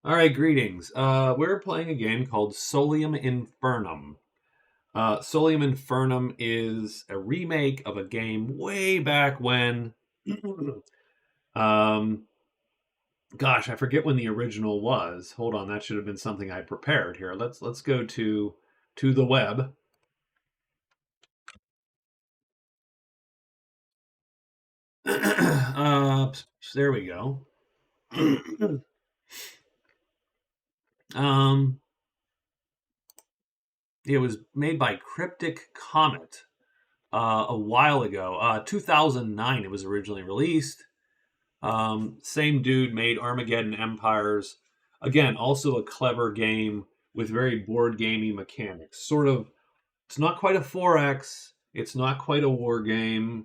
All right, greetings. We're playing a game called Solium Infernum. Solium Infernum is a remake of a game way back when. um, Gosh, I forget when the original was. Hold on, that should have been something I prepared here. Let's go to the web. There we go. um, it was made by Cryptic Comet a while ago. 2009, it was originally released. Same dude made Armageddon Empires. Again, also a clever game with very board gamey mechanics. Sort of, it's not quite a 4X. It's not quite a war game.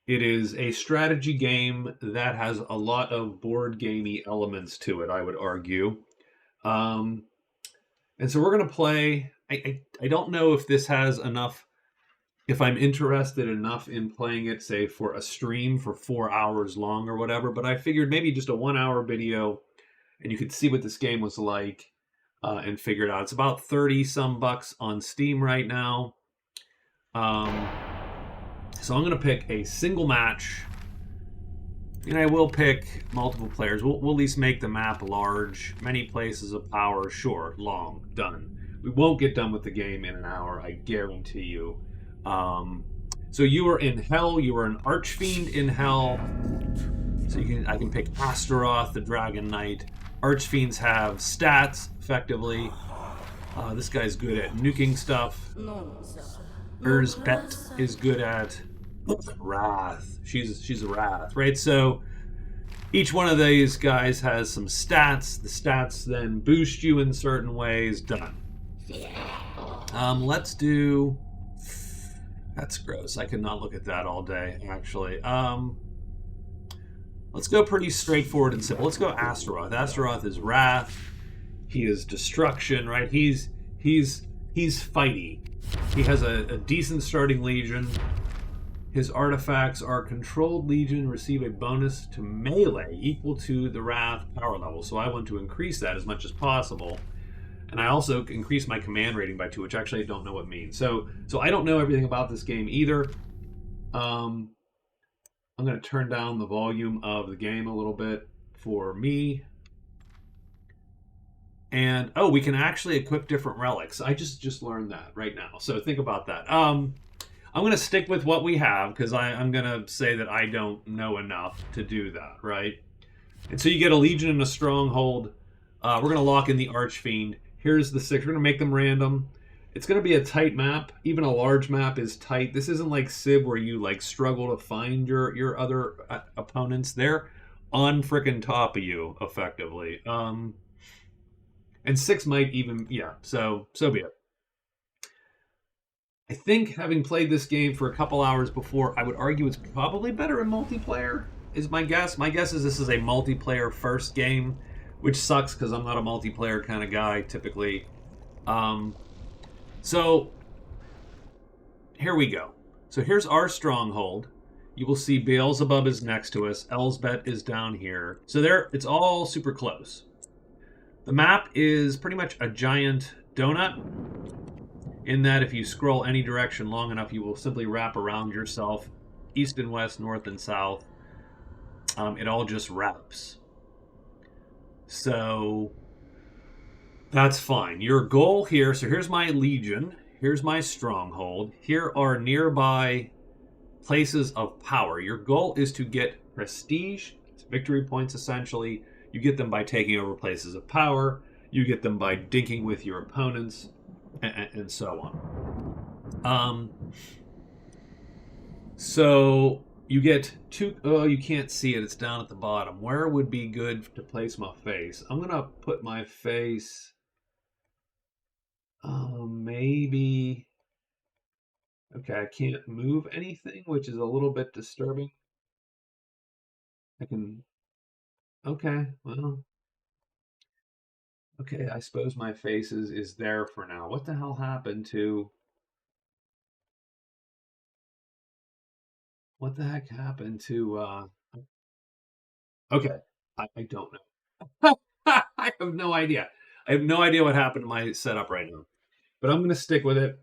It is a strategy game that has a lot of board gamey elements to it, I would argue. Um, and so we're going to play. I don't know if this has enough, if I'm interested enough in playing it, say for a stream for 4 hours long or whatever, but I figured maybe just a 1 hour video and you could see what this game was like and figure it out. It's about 30 some bucks on Steam right now. Um, so I'm going to pick a single match, and I will pick multiple players. We'll at least make the map large. Many places of power, sure, long, done. We won't get done with the game in an hour, I guarantee you. Um, so you are in hell. You are an archfiend in hell. So I can pick Astaroth, the Dragon Knight. Archfiends have stats, effectively. This guy's good at nuking stuff. Erzbet is good at Wrath. She's a Wrath, right? So each one of these guys has some stats. The stats then boost you in certain ways. Done. Let's do. That's gross. I could not look at that all day, actually. Let's go pretty straightforward and simple. Let's go Astaroth. Astaroth is Wrath. He is destruction, right? He's fighty. He has a decent starting legion. His artifacts are controlled legion receive a bonus to melee equal to the Wrath power level. So I want to increase that as much as possible. And I also increase my command rating by 2, which actually I don't know what means. So I don't know everything about this game either. I'm going to turn down the volume of the game a little bit for me. And we can actually equip different relics. I just learned that right now. So think about that. I'm going to stick with what we have because I'm going to say that I don't know enough to do that, right? And so you get a legion and a stronghold. We're going to lock in the Archfiend. Here's the 6. We're going to make them random. It's going to be a tight map. Even a large map is tight. This isn't like Civ where you like struggle to find your other opponents. They're on frickin' top of you, effectively. And 6 might even, yeah, so be it. I think having played this game for a couple hours before, I would argue it's probably better in multiplayer, is my guess. My guess is this is a multiplayer first game, which sucks because I'm not a multiplayer kind of guy typically. So here we go. So here's our stronghold. You will see Beelzebub is next to us. Elsbeth is down here. So it's all super close. The map is pretty much a giant donut, in that if you scroll any direction long enough, you will simply wrap around yourself, east and west, north and south. It all just wraps. So that's fine. Your goal here, so here's my legion, here's my stronghold, here are nearby places of power. Your goal is to get prestige, it's victory points essentially. You get them by taking over places of power. You get them by dinking with your opponents, and so on. So you get 2. Oh, you can't see it. It's down at the bottom. Where would be good to place my face? I'm going to put my face... maybe... Okay, I can't move anything, which is a little bit disturbing. I can... Okay, well... Okay, I suppose my face is there for now. What the hell happened to... What the heck happened to... Okay, I don't know. I have no idea. I have no idea what happened to my setup right now. But I'm going to stick with it.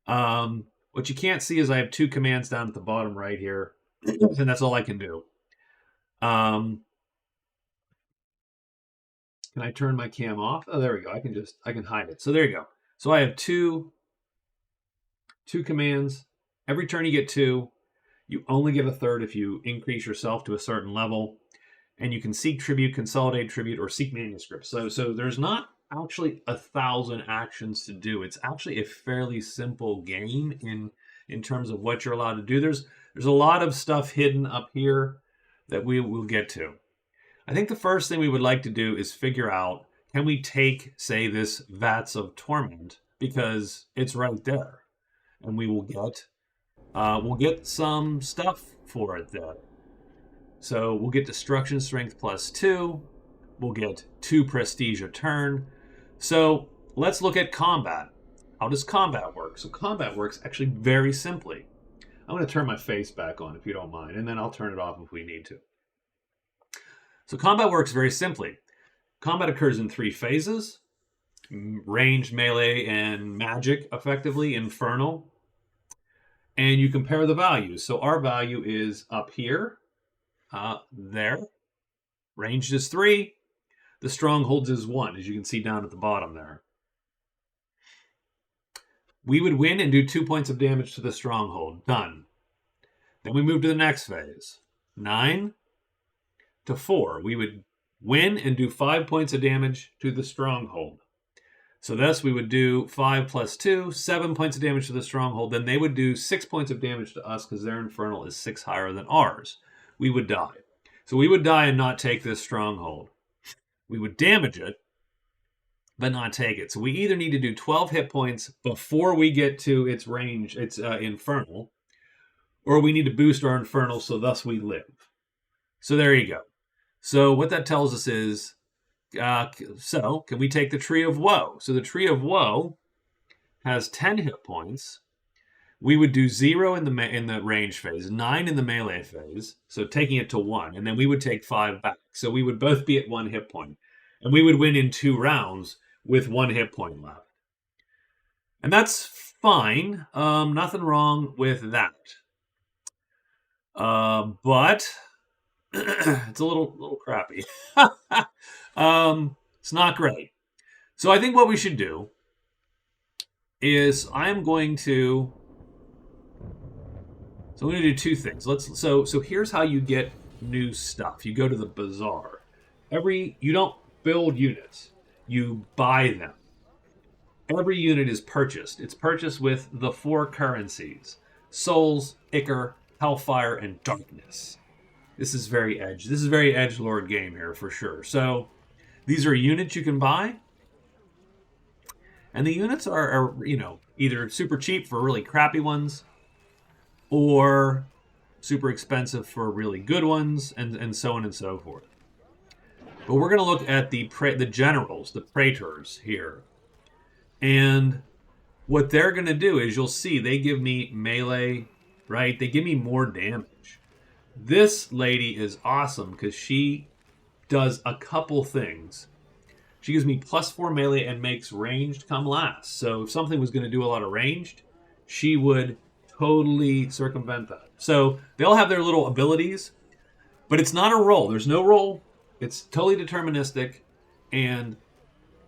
What you can't see is I have 2 commands down at the bottom right here. And that's all I can do. Can I turn my cam off? Oh, there we go. I can hide it. So there you go. So I have two commands. Every turn you get 2. You only get a third if you increase yourself to a certain level. And you can seek tribute, consolidate tribute, or seek manuscripts. So there's not actually 1,000 actions to do. It's actually a fairly simple game in terms of what you're allowed to do. There's a lot of stuff hidden up here that we will get to. I think the first thing we would like to do is figure out, can we take, say, this Vats of Torment, because it's right there, and we will we'll get some stuff for it there. So we'll get Destruction Strength +2. We'll get 2 Prestige a turn. So let's look at combat. How does combat work? So combat works actually very simply. I'm going to turn my face back on if you don't mind, and then I'll turn it off if we need to. So combat works very simply. Combat occurs in 3 phases. Ranged, melee, and magic, effectively, infernal. And you compare the values. So our value is up here. There. Ranged is 3. The strongholds is 1, as you can see down at the bottom there. We would win and do 2 points of damage to the stronghold. Done. Then we move to the next phase. 9 to 4. We would win and do 5 points of damage to the stronghold. So thus we would do 5 + 2, 7 points of damage to the stronghold. Then they would do 6 points of damage to us because their infernal is 6 higher than ours. We would die. So we would die and not take this stronghold. We would damage it, but not take it. So we either need to do 12 hit points before we get to its range, its infernal, or we need to boost our infernal so thus we live. So there you go. So what that tells us is, so can we take the Tree of Woe? So the Tree of Woe has 10 hit points. We would do 0 in the range phase, 9 in the melee phase, so taking it to 1, and then we would take 5 back. So we would both be at 1 hit point, and we would win in 2 rounds with 1 hit point left. And that's fine. Nothing wrong with that. But it's a little crappy. It's not great. So I think what we should do is I'm going to do 2 things. So here's how you get new stuff. You go to the bazaar. You don't build units. You buy them. Every unit is purchased. It's purchased with the 4 currencies: souls, ichor, hellfire, and darkness. This is very edgelord game here for sure. So these are units you can buy. And the units are either super cheap for really crappy ones, or super expensive for really good ones, and so on and so forth. But we're going to look at the generals, the praetors here. And what they're going to do is, you'll see, they give me melee, right? They give me more damage. This lady is awesome because she does a couple things. She gives me +4 melee and makes ranged come last. So if something was going to do a lot of ranged, she would totally circumvent that. So they all have their little abilities, but it's not a roll. There's no roll. It's totally deterministic, and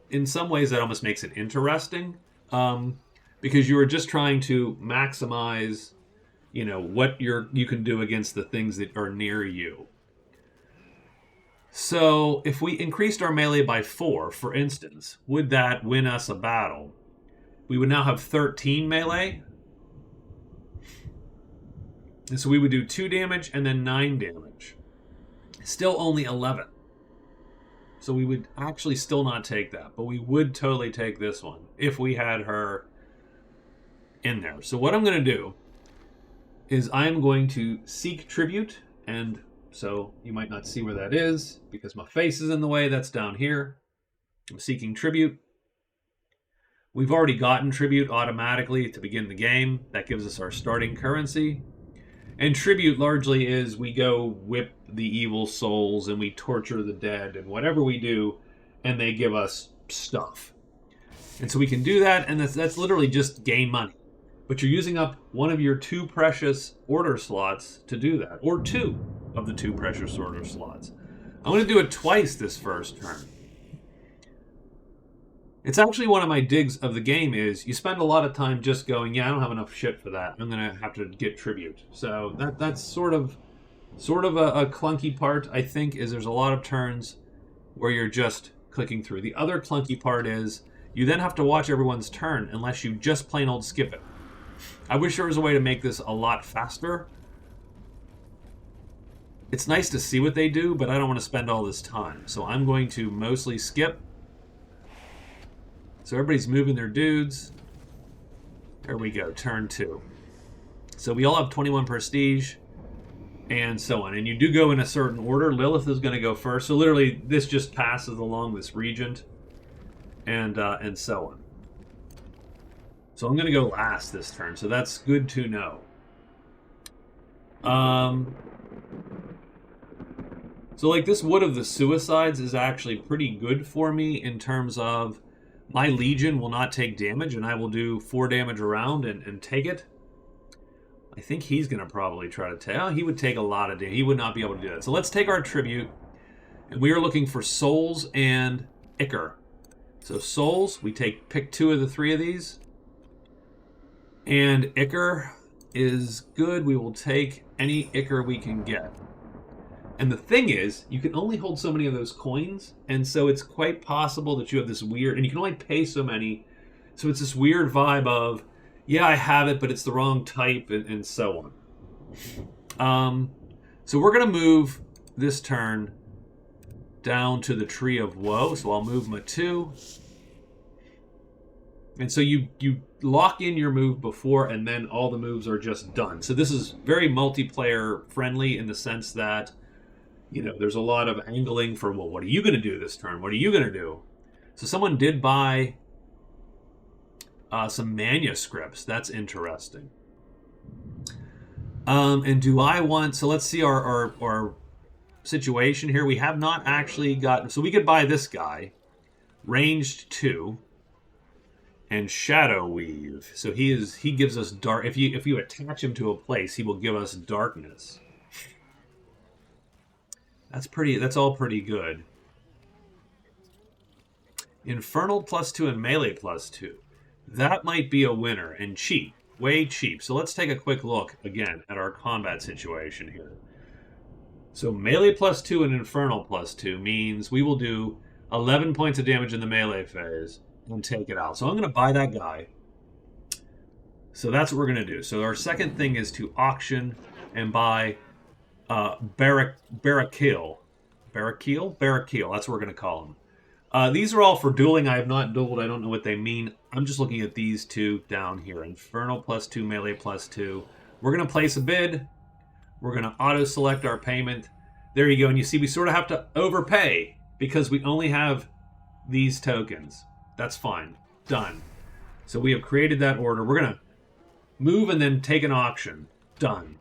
in some ways that almost makes it interesting, because you are just trying to maximize, what you can do against the things that are near you. So if we increased our melee by 4, for instance, would that win us a battle? We would now have 13 melee. And so we would do 2 damage and then 9 damage. Still only 11. So we would actually still not take that, but we would totally take this one if we had her in there. So what I'm going to do is I'm going to seek tribute, and so you might not see where that is because my face is in the way. That's down here. I'm seeking tribute. We've already gotten tribute automatically to begin the game. That gives us our starting currency. And tribute largely is we go whip the evil souls and we torture the dead, and whatever we do and they give us stuff. And so we can do that, and that's literally just gain money. But you're using up one of your 2 precious order slots to do that, or 2 of the 2 precious order slots. I'm going to do it twice this first turn. It's actually one of my digs of the game is you spend a lot of time just going, yeah, I don't have enough shit for that. I'm going to have to get tribute. So that's sort of a clunky part, I think, is there's a lot of turns where you're just clicking through. The other clunky part is you then have to watch everyone's turn unless you just plain old skip it. I wish there was a way to make this a lot faster. It's nice to see what they do, but I don't want to spend all this time. So I'm going to mostly skip. So everybody's moving their dudes. There we go, turn 2. So we all have 21 prestige, and so on. And you do go in a certain order. Lilith is going to go first. So literally, this just passes along this regent, and so on. So I'm going to go last this turn. So that's good to know. So like this Wood of the Suicides is actually pretty good for me in terms of my Legion will not take damage, and I will do 4 damage around and take it. I think he's going to probably try to take... Oh, he would take a lot of damage. He would not be able to do that. So let's take our tribute, and we are looking for Souls and Ichor. So Souls, we pick 2 of the 3 of these. And Ichor is good. We will take any Ichor we can get. And the thing is, you can only hold so many of those coins, and so it's quite possible that you have this weird... And you can only pay so many, so it's this weird vibe of, yeah, I have it, but it's the wrong type, and so on. So we're going to move this turn down to the Tree of Woe, so I'll move my 2. And so you lock in your move before, and then all the moves are just done. So this is very multiplayer friendly in the sense that, you know, there's a lot of angling for, well, what are you going to do this turn? What are you going to do? So someone did buy some manuscripts. That's interesting. And do I want... So let's see our situation here. We have not actually gotten... So we could buy this guy, ranged 2, and Shadow Weave. So he gives us dark... If you attach him to a place, he will give us darkness. That's all pretty good. Infernal +2 and melee +2. That might be a winner, and cheap. Way cheap. So let's take a quick look, again, at our combat situation here. So melee +2 and infernal +2 means we will do 11 points of damage in the melee phase and take it out. So I'm going to buy that guy. So that's what we're going to do. So our second thing is to auction and buy Barrakiel. Barrakiel? Barrakiel, that's what we're going to call him. These are all for dueling. I have not dueled. I don't know what they mean. I'm just looking at these 2 down here. Infernal +2, melee +2. We're going to place a bid. We're going to auto-select our payment. There you go. And you see we sort of have to overpay because we only have these tokens. That's fine. Done. So we have created that order. We're going to move and then take an auction. Done.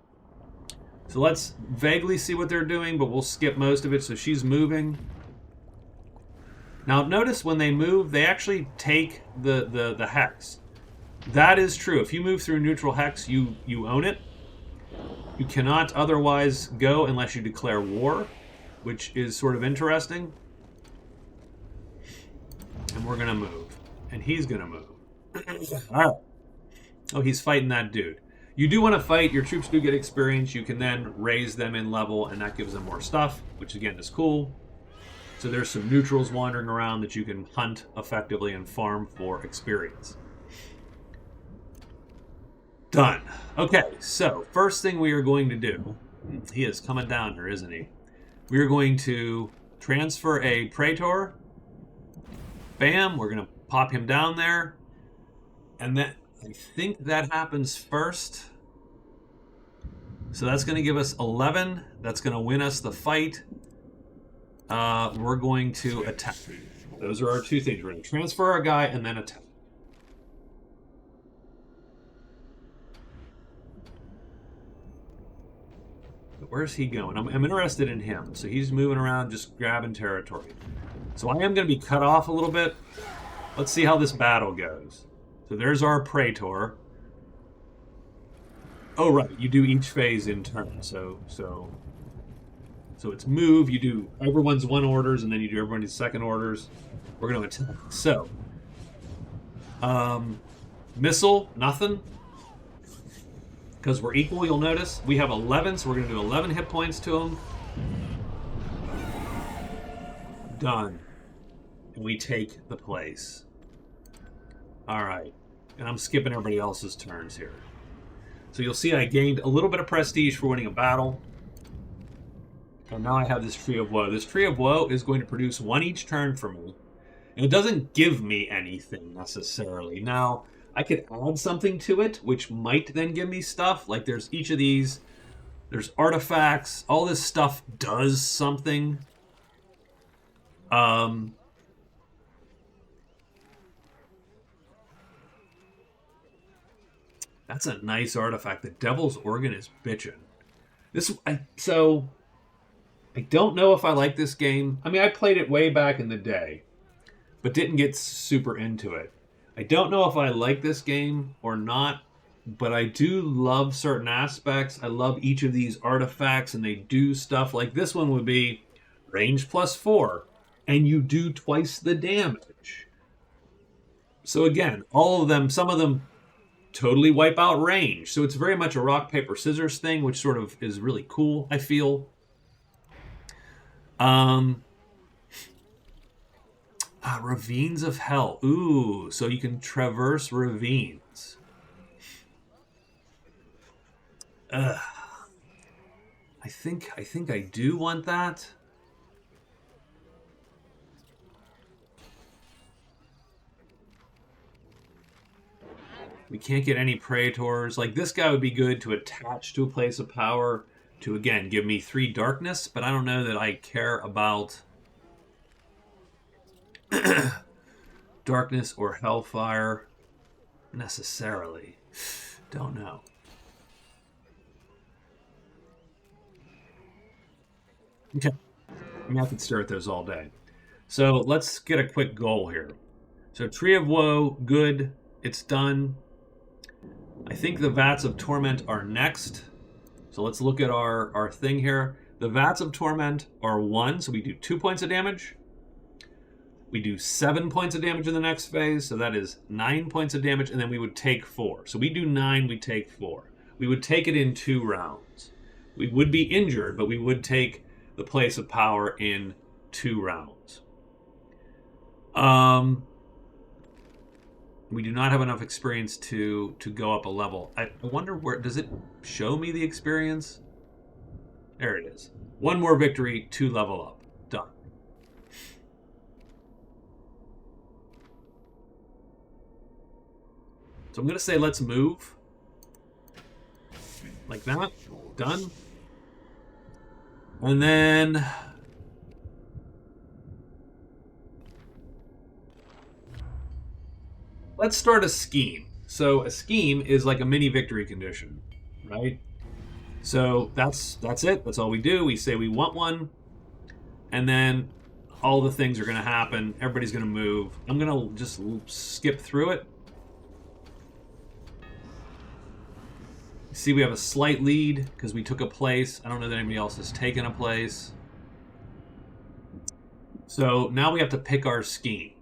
So let's vaguely see what they're doing, but we'll skip most of it. So she's moving. Now notice when they move, they actually take the hex. That is true. If you move through neutral hex, you own it. You cannot otherwise go unless you declare war, which is sort of interesting. And we're going to move. And he's going to move. All right. Oh, he's fighting that dude. You do want to fight. Your troops do get experience. You can then raise them in level, and that gives them more stuff, which again is cool. So there's some neutrals wandering around that you can hunt effectively and farm for experience. Done. Okay, so first thing we are going to do, he is coming down here, isn't he? We are going to transfer a Praetor. Bam, we're going to pop him down there. And then I think that happens first. So that's going to give us 11. That's going to win us the fight. We're going to attack. Those are our 2 things. We're going to transfer our guy and then attack. Where's he going? I'm interested in him. So he's moving around, just grabbing territory. So I am going to be cut off a little bit. Let's see how this battle goes. So there's our Praetor. Oh, right. You do each phase in turn. So it's move. You do everyone's one orders, and then you do everyone's second orders. We're going to attack. So, missile, nothing. Because we're equal, you'll notice. We have 11, so we're going to do 11 hit points to him. Done. And we take the place. Alright. And I'm skipping everybody else's turns here. So you'll see I gained a little bit of prestige for winning a battle. And now I have this Tree of Woe. This Tree of Woe is going to produce one each turn for me. And it doesn't give me anything necessarily. Now, I could add something to it, which might then give me stuff. Like there's each of these. There's artifacts. All this stuff does something. That's a nice artifact. The Devil's Organ is bitchin'. So I don't know if I like this game. I mean, I played it way back in the day, but didn't get super into it. I don't know if I like this game or not, but I do love certain aspects. I love each of these artifacts, and they do stuff. Like this one would be range +4, and you do twice the damage. So again, all of them, some of them totally wipe out range. So it's very much a rock, paper, scissors thing, which sort of is really cool, I feel. Ravines of Hell. Ooh, so you can traverse ravines. I think I do want that. We can't get any Praetors. Like, this guy would be good to attach to a place of power to, again, give me 3 darkness, but I don't know that I care about darkness or hellfire necessarily. Don't know. Okay. I mean, I could stare at those all day. So let's get a quick goal here. So Tree of Woe, good. It's done. I think the Vats of Torment are next. So let's look at our thing here. The Vats of Torment are 1, so we do 2 points of damage. We do 7 points of damage in the next phase, so that is 9 points of damage, and then we would take 4. So we do 9, we take 4. We would take it in 2 rounds. We would be injured, but we would take the place of power in 2 rounds. We do not have enough experience to go up a level. I wonder where, does it show me the experience? There it is. 1 more victory, 2 level up. Done. So I'm going to say let's move. Like that. Done. And then let's start a scheme. So a scheme is like a mini victory condition, right? So that's it. That's all we do. We say we want one, and then all the things are going to happen. Everybody's going to move. I'm going to just skip through it. See, we have a slight lead because we took a place. I don't know that anybody else has taken a place. So now we have to pick our scheme.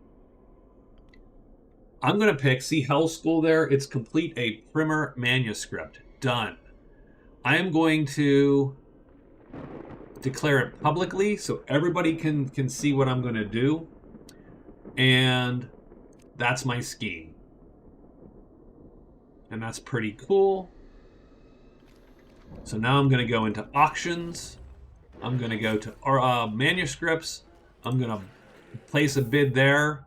I'm going to pick, see Hell School there? It's complete a primer manuscript. Done. I am going to declare it publicly so everybody can see what I'm going to do. And that's my scheme. And that's pretty cool. So now I'm going to go into auctions. I'm going to go to manuscripts. I'm going to place a bid there.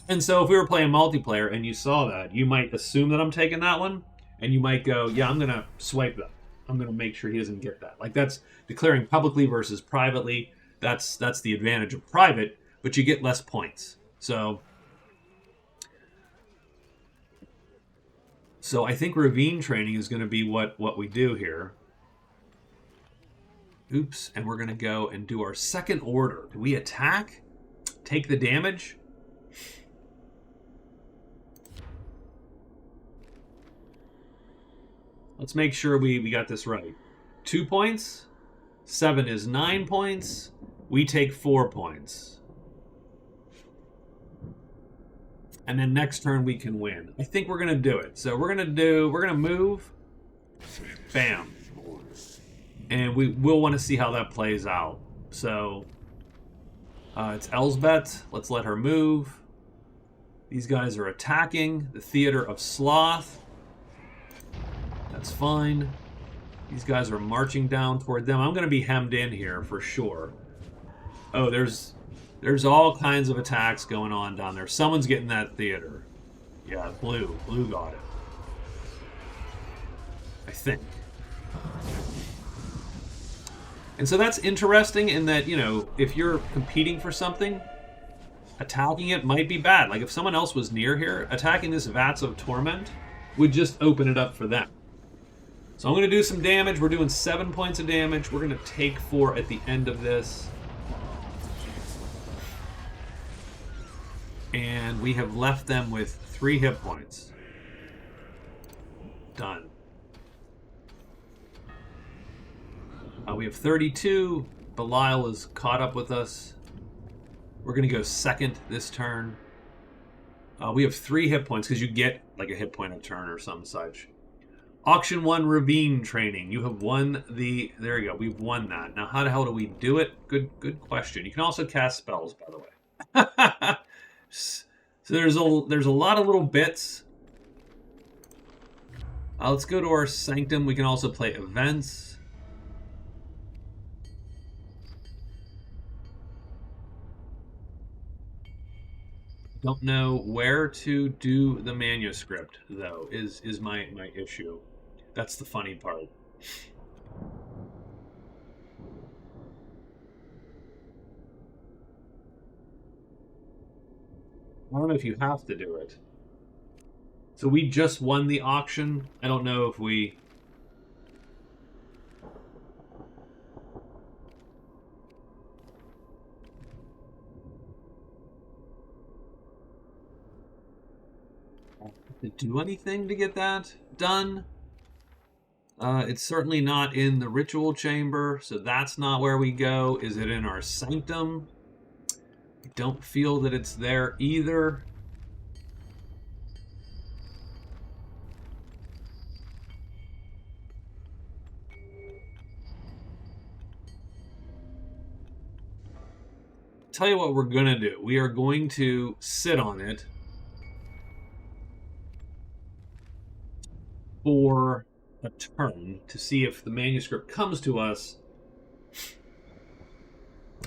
And so if we were playing multiplayer and you saw that, you might assume that I'm taking that one. And you might go, yeah, I'm going to swipe that. I'm going to make sure he doesn't get that. Like, that's declaring publicly versus privately. That's the advantage of private, but you get less points. So I think ravine training is going to be what we do here. Oops, and we're going to go and do our second order. Do we attack? take the damage. Let's make sure we got this right. 2 points. 7 is 9 points. We take 4 points. And then next turn we can win. I think we're going to do it. So we're going to move. Bam. And we'll want to see how that plays out. So it's Elsbeth. Let's let her move. These guys are attacking the Theater of Sloth. That's fine. These guys are marching down toward them. I'm going to be hemmed in here for sure. Oh, there's all kinds of attacks going on down there. Someone's getting that theater. Yeah, blue. Blue got it. I think. And so that's interesting in that, you know, if you're competing for something, attacking it might be bad. Like if someone else was near here, attacking this Vats of Torment would just open it up for them. So I'm going to do some damage. We're doing 7 points of damage. We're going to take 4 at the end of this. And we have left them with 3 hit points. Done. We have 32. Belial is caught up with us. We're going to go second this turn. We have 3 hit points because you get like a hit point a turn or some such. Auction 1 Ravine Training. You have won the... There you go. We've won that. Now, how the hell do we do it? Good question. You can also cast spells, by the way. So there's a lot of little bits. Let's go to our Sanctum. We can also play events. Don't know where to do the manuscript, though, is my issue. That's the funny part. I don't know if you have to do it. So we just won the auction. I don't know if we... to do anything to get that done. It's certainly not in the ritual chamber, so that's not where we go. Is it in our sanctum? I don't feel that it's there either. Tell you what we're going to do. We are going to sit on it for a turn to see if the manuscript comes to us.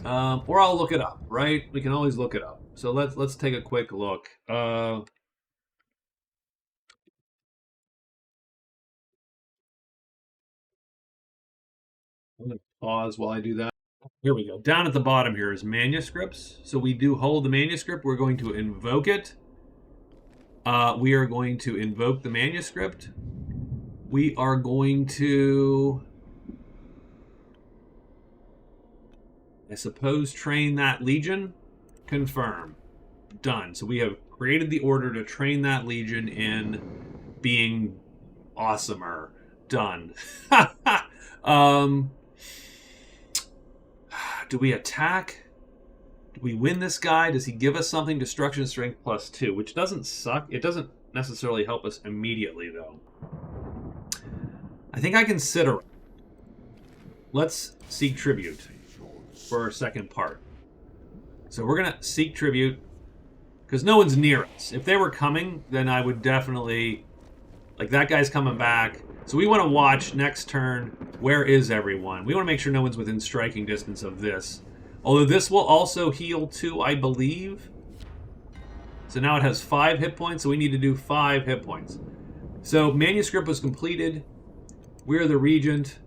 Or I'll look it up, right? We can always look it up. So let's take a quick look. I'm going to pause while I do that. Here we go. Down at the bottom here is manuscripts. So we do hold the manuscript. We're going to invoke it. We are going to invoke the manuscript. We are going to, I suppose, train that legion. Confirm. Done. So we have created the order to train that legion in being awesomer. Done. Do we attack? Do we win this guy? Does he give us something? Destruction strength +2, which doesn't suck. It doesn't necessarily help us immediately, though. I think I consider it. Let's seek tribute for our second part. So we're going to seek tribute because no one's near us. If they were coming, then I would definitely... Like, that guy's coming back. So we want to watch next turn. Where is everyone? We want to make sure no one's within striking distance of this. Although this will also heal too, I believe. So now it has 5 hit points, so we need to do 5 hit points. So manuscript was completed. We're the regent.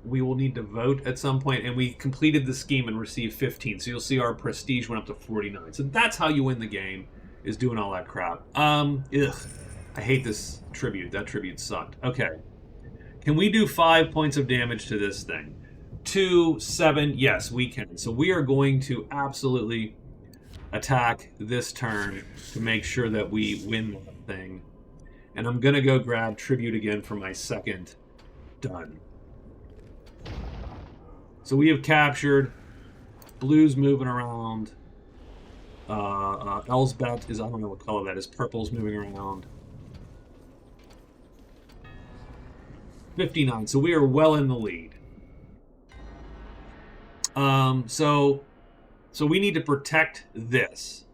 We will need to vote at some point, and we completed the scheme and received 15. So you'll see our prestige went up to 49. So that's how you win the game, is doing all that crap. I hate this tribute. That tribute sucked. Okay. Can we do 5 points of damage to this thing? 2, 7. Yes, we can. So we are going to absolutely attack this turn to make sure that we win that thing. And I'm going to go grab tribute again for my second. Done. So we have captured. Blue's moving around. Elsbeth is, I don't know what color that is. Purple's moving around. 59. So we are well in the lead. So we need to protect this.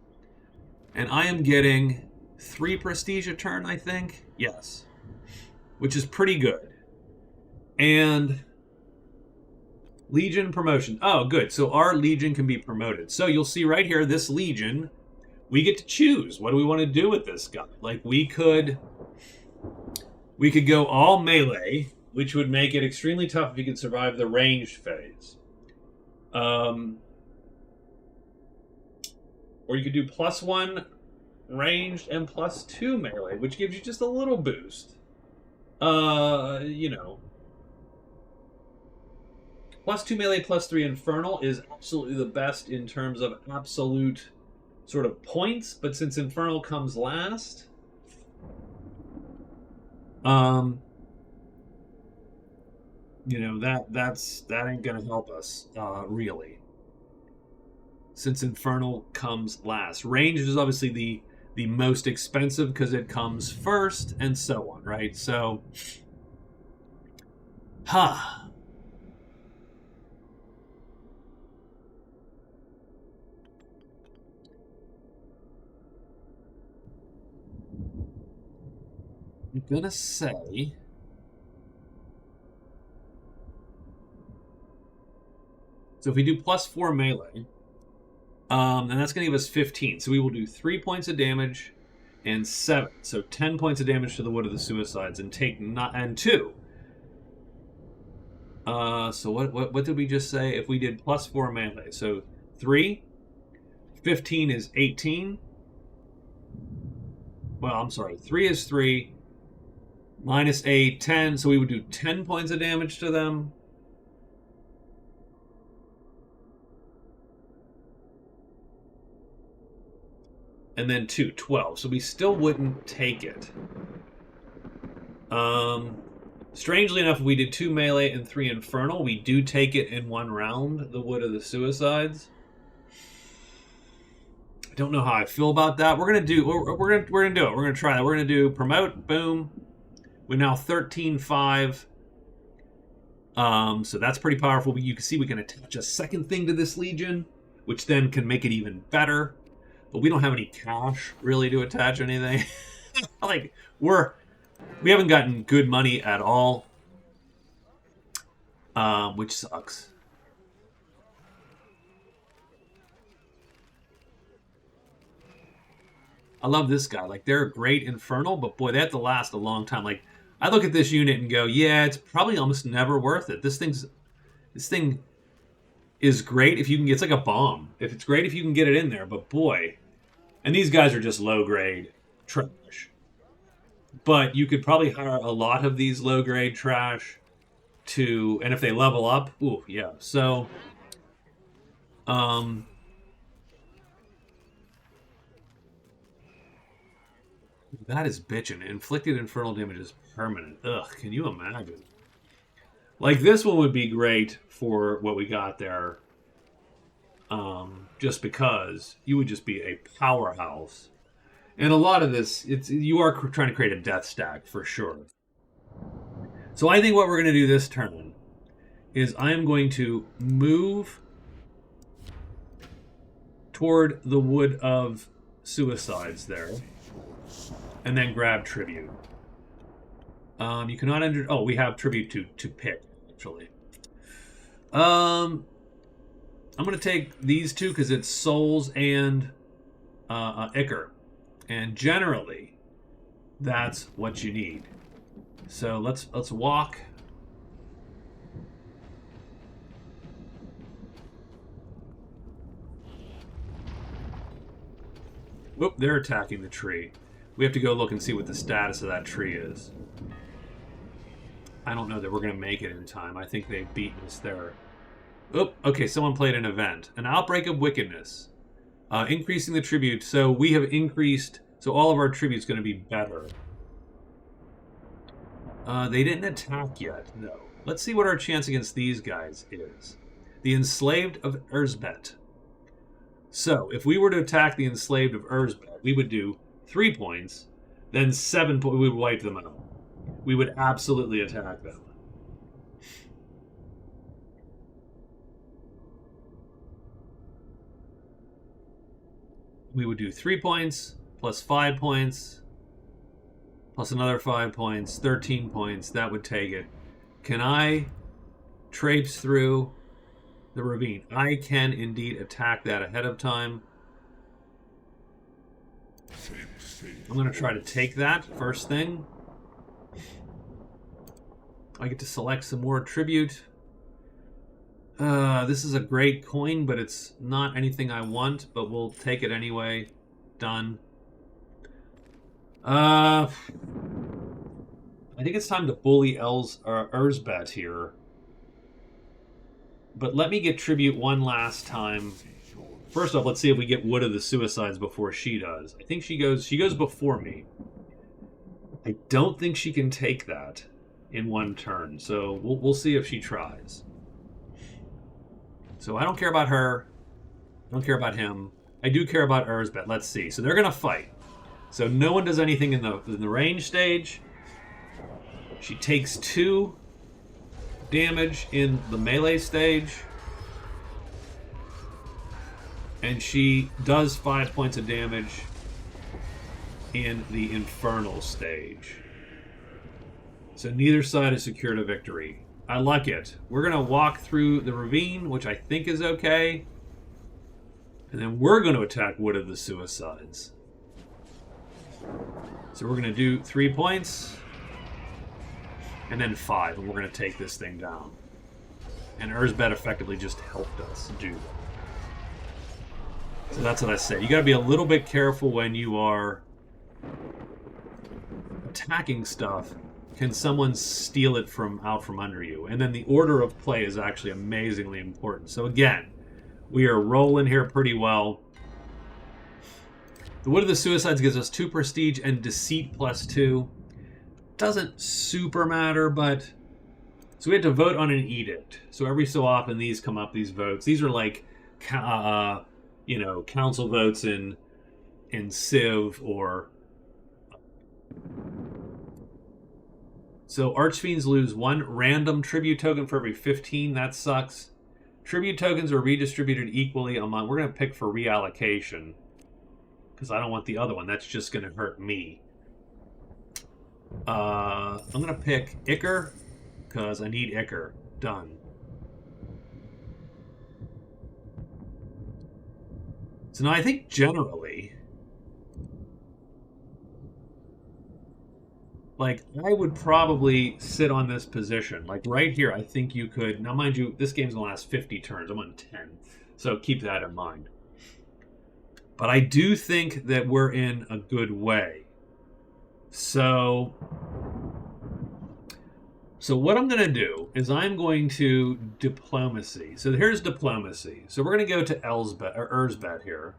And I am getting 3 prestige a turn, I think. Yes. Which is pretty good. And Legion promotion. Oh, good. So our Legion can be promoted. So you'll see right here, this Legion, we get to choose. What do we want to do with this guy? Like, we could go all melee, which would make it extremely tough if you could survive the ranged phase. Or you could do +1 ranged and +2 melee, which gives you just a little boost. You know. +2 melee, +3 infernal is absolutely the best in terms of absolute sort of points, but since infernal comes last, you know, that ain't gonna help us really, since infernal comes last. Ranged is obviously the most expensive because it comes first, and so on, right? So, I'm gonna say, so if we do +4 melee, and that's going to give us 15. So we will do 3 points of damage and 7. So 10 points of damage to the Wood of the Suicides and take and 2. So what did we just say? If we did +4 melee, so 3, 15 is 18. Well, I'm sorry, 3 is 3, -8, 10. So we would do 10 points of damage to them. And then 2, 12. So we still wouldn't take it. Strangely enough, if we did 2 melee and 3 infernal, we do take it in 1 round, the Wood of the Suicides. I don't know how I feel about that. We're gonna do it. We're gonna try that. We're gonna do promote, boom. We're now 13-5. So that's pretty powerful. You can see we can attach a second thing to this Legion, which then can make it even better. But we don't have any cash really to attach anything. Like, we haven't gotten good money at all, which sucks. I love this guy. Like, they're great infernal, but boy, they have to last a long time. Like, I look at this unit and go, yeah, it's probably almost never worth it. This thing is great if you can get, it's like a bomb. If it's great if you can get it in there, but boy, and these guys are just low grade trash. But you could probably hire a lot of these low grade trash to, and if they level up, ooh, yeah. So, that is bitchin'. Inflicted infernal damage is permanent. Ugh, can you imagine? Like, this one would be great for what we got there. Just because you would just be a powerhouse. And a lot of this, you are trying to create a death stack for sure. So I think what we're going to do this turn is I am going to move toward the Wood of Suicides there, and then grab tribute. You cannot enter. Oh, we have tribute to pick actually. I'm going to take these two because it's Souls and Ichor. And generally, that's what you need. So let's walk. Whoop, they're attacking the tree. We have to go look and see what the status of that tree is. I don't know that we're going to make it in time. I think they've beaten us there. Oh, okay, someone played an event. An outbreak of wickedness. Increasing the tribute. So we have increased, so all of our tribute's going to be better. They didn't attack yet, no. Let's see what our chance against these guys is. The Enslaved of Erzbet. So, if we were to attack the Enslaved of Erzbet, we would do 3 points, then 7 points, we would wipe them out. We would absolutely attack them. We would do 3 points, plus 5 points, plus another 5 points, 13 points. That would take it. Can I traipse through the ravine? I can indeed attack that ahead of time. I'm going to try to take that first thing. I get to select some more tribute. This is a great coin, but it's not anything I want, but we'll take it anyway. Done. I think it's time to bully Erzbet here. But let me get tribute one last time. First off, let's see if we get Wood of the Suicides before she does. I think she goes before me. I don't think she can take that in one turn, so we'll see if she tries. So I don't care about her. I don't care about him. I do care about Erzbet. Let's see. So they're going to fight. So no one does anything in the range stage. She takes 2 damage in the melee stage. And she does 5 points of damage in the infernal stage. So neither side has secured a victory. I like it. We're going to walk through the ravine, which I think is okay. And then we're going to attack Wood of the Suicides. So we're going to do 3 points. And then 5, and we're going to take this thing down. And Erzbet effectively just helped us do that. So that's what I say. You got to be a little bit careful when you are attacking stuff. Can someone steal it out from under you? And then the order of play is actually amazingly important. So again, we are rolling here pretty well. The Wood of the Suicides gives us 2 prestige and deceit +2. Doesn't super matter, but... So we had to vote on an edict. So every so often these come up, these votes. These are like, council votes in Civ or... So Archfiends lose 1 random tribute token for every 15. That sucks. Tribute tokens are redistributed equally among... We're going to pick for reallocation. Because I don't want the other one. That's just going to hurt me. I'm going to pick Ichor. Because I need Ichor. Done. So now I think generally... Like, I would probably sit on this position. Like, right here, I think you could... Now, mind you, this game's going to last 50 turns. I'm on 10. So keep that in mind. But I do think that we're in a good way. So what I'm going to do is I'm going to diplomacy. So here's diplomacy. So we're going to go to Erzbet here.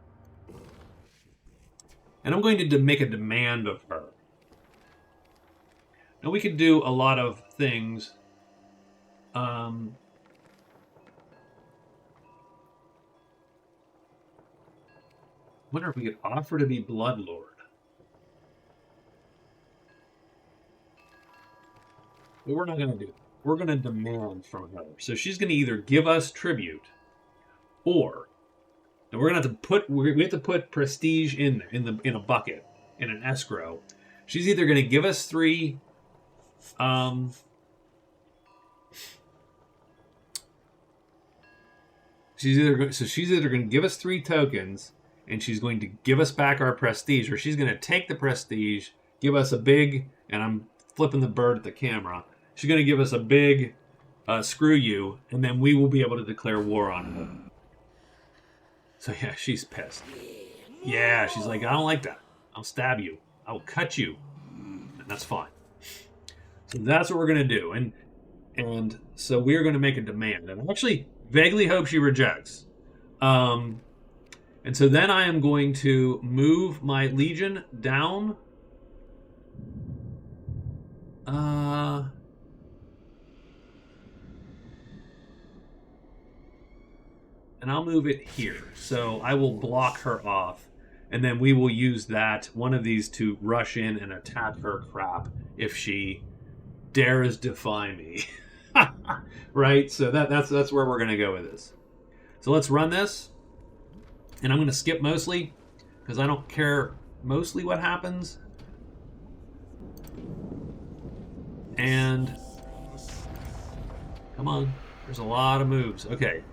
And I'm going to make a demand of her. Now, we could do a lot of things. Wonder if we could offer to be Bloodlord. But we're not going to do that. We're going to demand from her. So she's going to either give us tribute, or and we're going to have to put we have to put prestige in there in a bucket in an escrow. She's either going to give us 3. She's either going to give us 3 tokens, and she's going to give us back our prestige, or she's going to take the prestige, give us a big, and I'm flipping the bird at the camera. She's going to give us a big screw you, and then we will be able to declare war on her. So yeah, she's pissed. Yeah, she's like, I don't like that. I'll stab you. I will cut you. And that's fine. So that's what we're going to do. And so we're going to make a demand. And actually, Vaguely hope she rejects. And so then I am going to move my Legion down. And I'll move it here. So I will block her off. And then we will use that, one of these, to rush in and attack her crap if she dares defy me. Right? So that's where we're going to go with this. So let's run this. And I'm going to skip mostly, because I don't care mostly what happens. And come on. There's a lot of moves. Okay.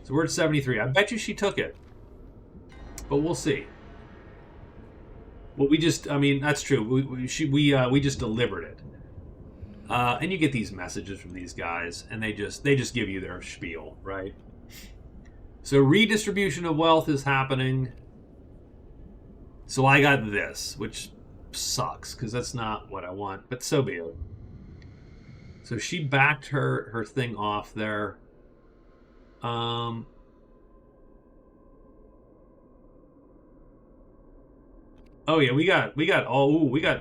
So we're at 73. I bet you she took it. But we'll see. Well, I mean, that's true. We just delivered it. And you get these messages from these guys, and they just give you their spiel, right? So redistribution of wealth is happening. So I got this, which sucks, because that's not what I want, but so be it. So she backed her thing off there. Oh yeah, we got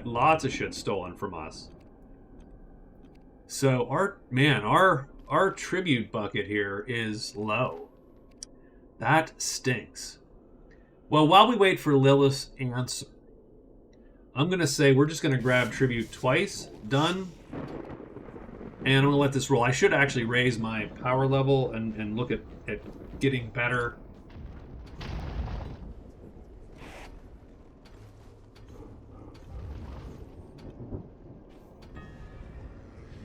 lots of shit stolen from us. So our tribute bucket here is low. That stinks. Well, while we wait for Lilith's answer, I'm going to say we're just going to grab tribute twice. Done. And I'm going to let this roll. I should actually raise my power level and look at getting better.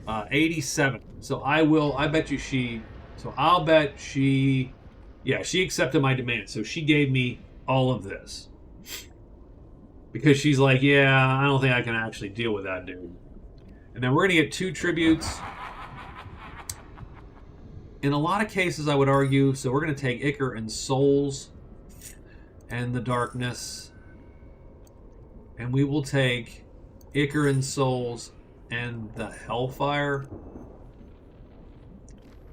Uh, 87. So I bet you I'll bet she accepted my demand. So she gave me all of this. Because she's like, yeah, I don't think I can actually deal with that dude. And then we're going to get 2 tributes. In a lot of cases, I would argue, so we're going to take Ichor and Souls and the Darkness. And we will take Ichor and Souls and the Hellfire.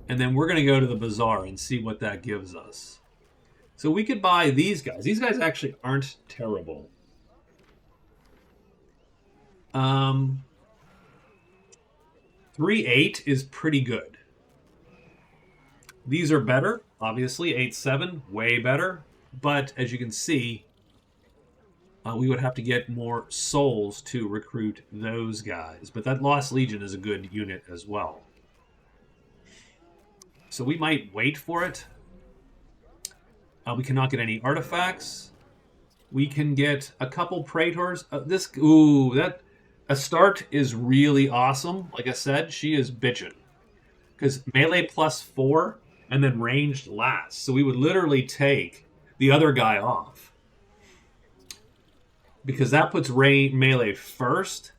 And then we're going to go to the Bazaar and see what that gives us. So we could buy these guys. These guys actually aren't terrible. 3-8 is pretty good. These are better, obviously. 8-7, way better. But as you can see, we would have to get more souls to recruit those guys. But that Lost Legion is a good unit as well. So we might wait for it. We cannot get any artifacts. We can get a couple Praetors. Astarte is really awesome. Like I said, she is bitchin'. Because melee +4 and then ranged last. So we would literally take the other guy off. Because that puts melee first.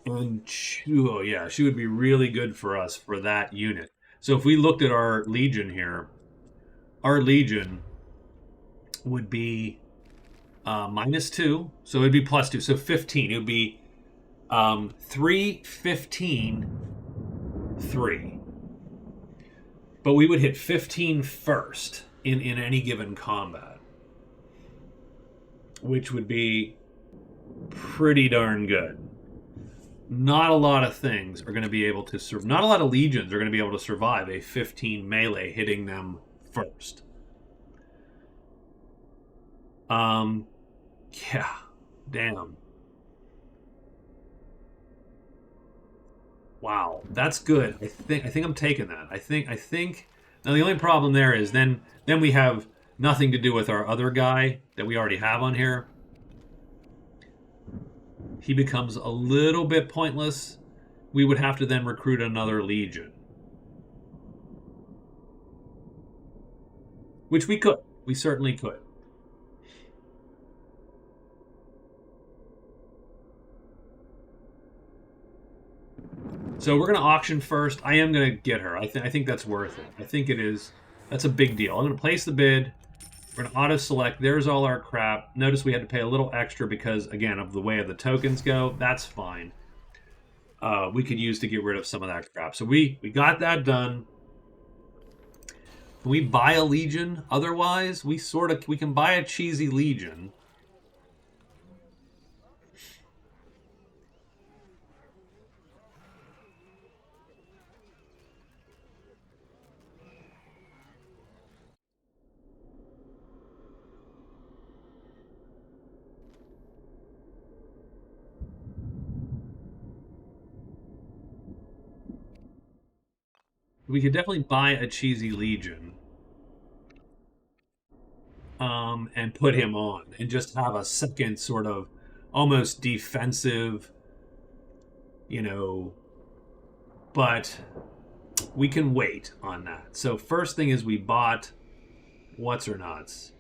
And she would be really good for us for that unit. So if we looked at our Legion here, our Legion would be -2. So it would be +2. So 15. It would be 3, 15, 3. But we would hit 15 first in any given combat. Which would be pretty darn good. Not a lot of things are going to be able to survive. Not a lot of legions are going to be able to survive a 15 melee hitting them first. Yeah, damn. Wow, that's good. I think I'm taking that. I think now the only problem there is then we have nothing to do with our other guy that we already have on here. He becomes a little bit pointless. We would have to then recruit another legion. Which we could. We certainly could. So we're going to auction first. I am going to get her. I think that's worth it. I think it is. That's a big deal. I'm going to place the bid. We're going to auto-select. There's all our crap. Notice we had to pay a little extra because, again, of the way the tokens go. That's fine. We could use to get rid of some of that crap. So we got that done. Can we buy a legion otherwise? We can buy a cheesy legion. We could definitely buy a cheesy legion. And put him on and just have a second sort of almost defensive, you know, but we can wait on that. So first thing is we bought what's or nots.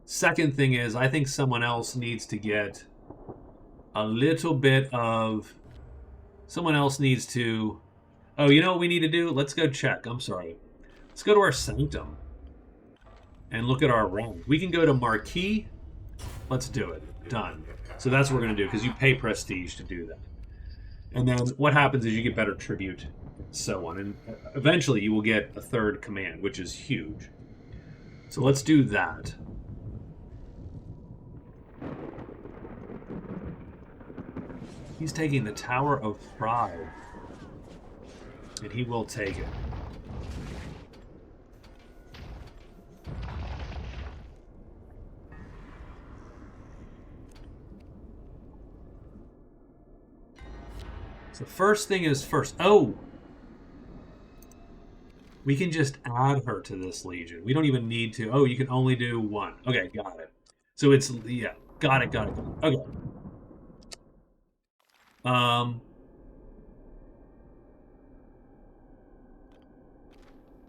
Second thing is I think someone else needs to get a little bit of, someone else needs to, oh, you know what we need to do? Let's go check. I'm sorry. Let's go to our sanctum and look at our rank. We can go to Marquis. Let's do it. Done. So that's what we're going to do, because you pay prestige to do that. And then what happens is you get better tribute, so on. And eventually you will get a third command, which is huge. So let's do that. He's taking the Tower of Pride. And he will take it. So first thing is first. Oh! We can just add her to this legion. We don't even need to. Oh, you can only do one. Okay, got it. So it's, yeah. Got it. Okay.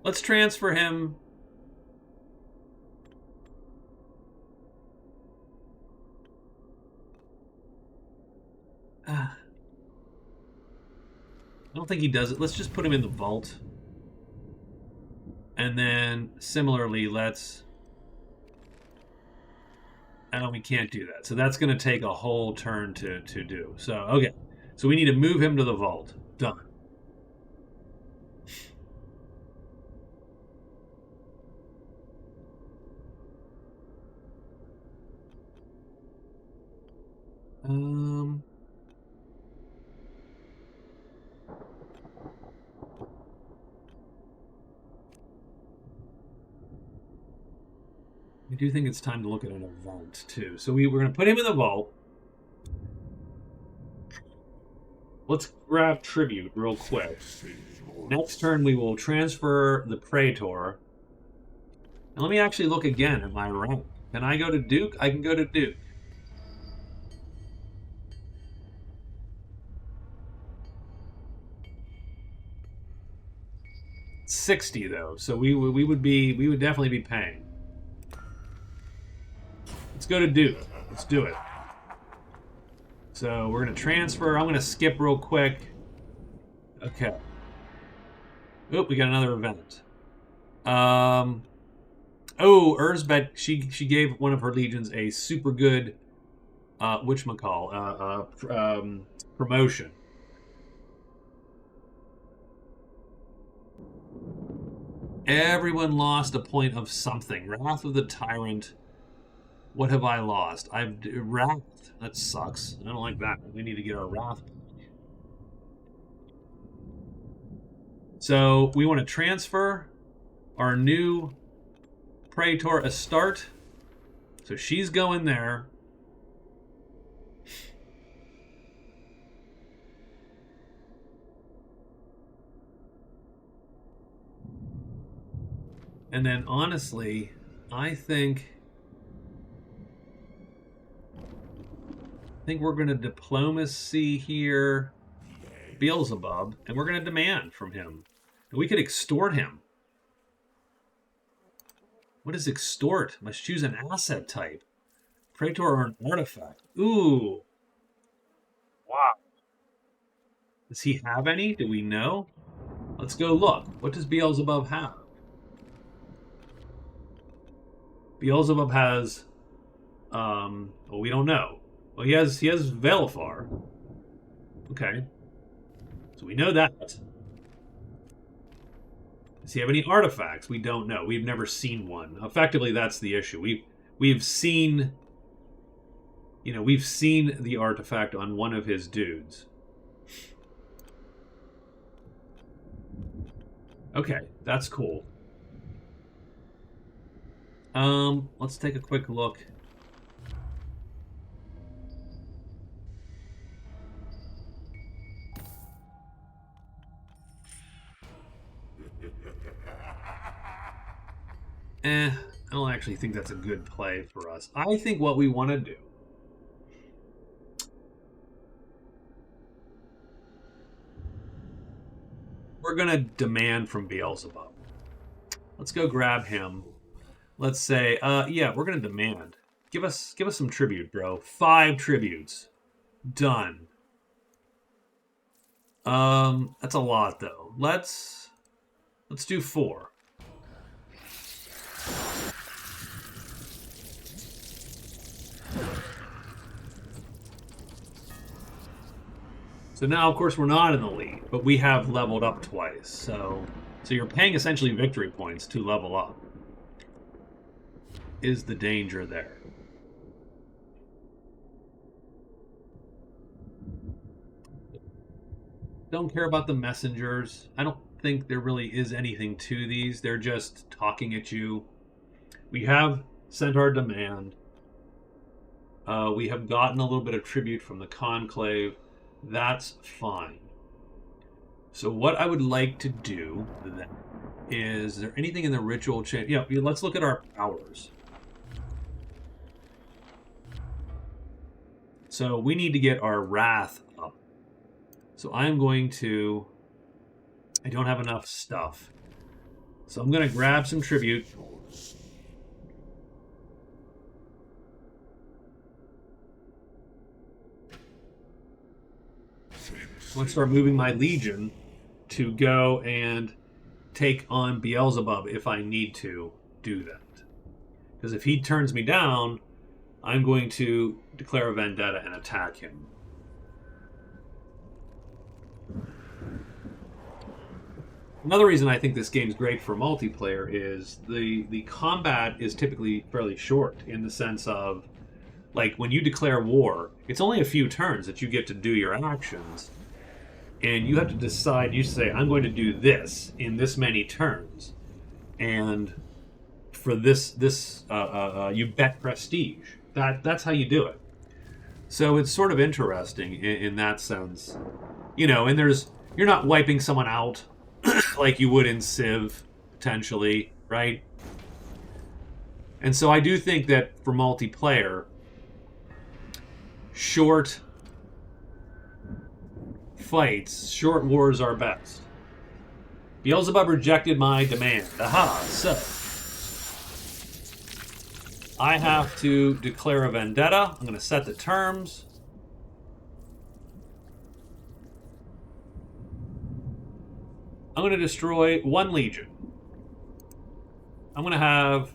Let's transfer him. I don't think he does it. Let's just put him in the vault. And then, similarly, let's... Oh, we can't do that. So that's going to take a whole turn to do. So, okay. So we need to move him to the vault. Done. I do think it's time to look at an event, too. So we're going to put him in the vault. Let's grab tribute real quick. Next turn, we will transfer the Praetor. And let me actually look again at my rank. Can I go to Duke? I can go to Duke. It's 60 though, so we would definitely be paying. Let's go to Duke. Let's do it. So we're going to transfer. I'm going to skip real quick. Okay. Oop, we got another event. Oh, Erzbet, she gave one of her legions a super good, promotion. Everyone lost a point of something. Wrath of the Tyrant. What have I lost? I've Wrath. That sucks. I don't like that. We need to get our Wrath. So we want to transfer our new Praetor Astarte. So she's going there. And then honestly, I think we're going to diplomacy here Beelzebub, and we're going to demand from him. And we could extort him. What is extort? Must choose an asset type. Praetor or an artifact. Ooh. Wow. Does he have any? Do we know? Let's go look. What does Beelzebub have? Beelzebub has... well, we don't know. Well, he has Velifar. Okay. So we know that. Does he have any artifacts? We don't know. We've never seen one. Effectively, that's the issue. We've seen, we've seen the artifact on one of his dudes. Okay, that's cool. Let's take a quick look. I don't actually think that's a good play for us. I think what we want to do we're going to demand from Beelzebub. Let's go grab him. Let's say, yeah, we're going to demand. Give us some tribute, bro. 5 tributes. Done. That's a lot though. Let's do 4. So now, of course, we're not in the lead, but we have leveled up twice. So you're paying essentially victory points to level up. Is the danger there? Don't care about the messengers. I don't think there really is anything to these. They're just talking at you. We have sent our demand. We have gotten a little bit of tribute from the Conclave. That's fine. So what I would like to do then is there anything in the ritual chain? Yeah, let's look at our powers. So we need to get our wrath up. So I'm going to... I don't have enough stuff. So I'm going to grab some tribute. I'm going to start moving my legion to go and take on Beelzebub if I need to do that. Because if he turns me down, I'm going to declare a vendetta and attack him. Another reason I think this game's great for multiplayer is the combat is typically fairly short in the sense of, like, when you declare war, it's only a few turns that you get to do your actions. And you have to decide, you say, I'm going to do this in this many turns. And for this, you bet prestige. That's how you do it. So it's sort of interesting in that sense. And you're not wiping someone out like you would in Civ, potentially, right? And so I do think that for multiplayer, short fights, short wars are best. Beelzebub rejected my demand. Aha, so I have to declare a vendetta. I'm going to set the terms. I'm going to destroy 1 legion. I'm going to have